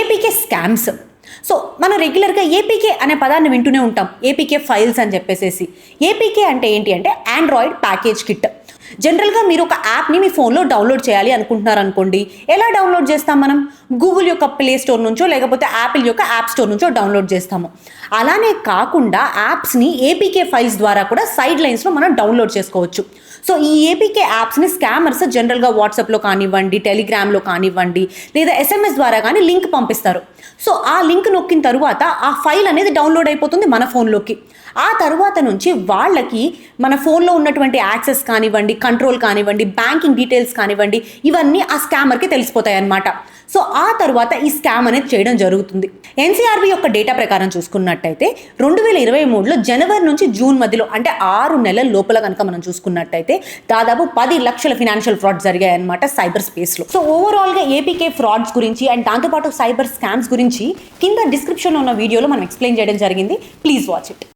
APK scams. So మనం రెగ్యులర్గా APK అనే పదాన్ని వింటూనే ఉంటాం. ఏపీకే ఫైల్స్ అని చెప్పేసేసి. ఏపీకే అంటే ఏంటి అంటే ఆండ్రాయిడ్ ప్యాకేజ్ కిట్. జనరల్గా మీరు ఒక యాప్ని మీ ఫోన్లో డౌన్లోడ్ చేయాలి అనుకుంటున్నారు అనుకోండి, ఎలా డౌన్లోడ్ చేస్తాం మనం? గూగుల్ యొక్క ప్లే స్టోర్ నుంచో లేకపోతే యాపిల్ యొక్క యాప్ స్టోర్ నుంచో డౌన్లోడ్ చేస్తాము. అలానే కాకుండా యాప్స్ని ఏపీకే ఫైల్స్ ద్వారా కూడా సైడ్ లైన్స్లో మనం డౌన్లోడ్ చేసుకోవచ్చు. సో ఈ ఏపీకే యాప్స్ని స్కామర్స్ జనరల్గా వాట్సాప్లో కానివ్వండి, టెలిగ్రామ్లో కానివ్వండి, లేదా ఎస్ఎంఎస్ ద్వారా కానీ లింక్ పంపిస్తారు. సో ఆ లింక్ నొక్కిన తరువాత ఆ ఫైల్ అనేది డౌన్లోడ్ అయిపోతుంది మన ఫోన్లోకి. ఆ తర్వాత నుంచి వాళ్ళకి మన ఫోన్లో ఉన్నటువంటి యాక్సెస్ కానివ్వండి, కంట్రోల్ కానివ్వండి, బ్యాంకింగ్ డీటెయిల్స్ కానివ్వండి, ఇవన్నీ ఆ స్కామర్కి తెలిసిపోతాయి అన్నమాట. సో ఆ తర్వాత ఈ స్కామ్ అనేది చేయడం జరుగుతుంది. ఎన్సీఆర్బీ యొక్క డేటా ప్రకారం చూసుకున్నట్టయితే 2023లో జనవరి నుంచి జూన్ మధ్యలో అంటే 6 నెలల లోపల కనుక మనం చూసుకున్నట్టయితే దాదాపు 10 లక్షల ఫినాన్షియల్ ఫ్రాడ్స్ జరిగాయన్నమాట సైబర్ స్పేస్లో. సో ఓవరాల్గా ఏపీకే ఫ్రాడ్స్ గురించి అండ్ దాంతోపాటు సైబర్ స్కామ్స్ గురించి కింద డిస్క్రిప్షన్లో ఉన్న వీడియోలో మనం ఎక్స్ప్లెయిన్ చేయడం జరిగింది. Please watch it.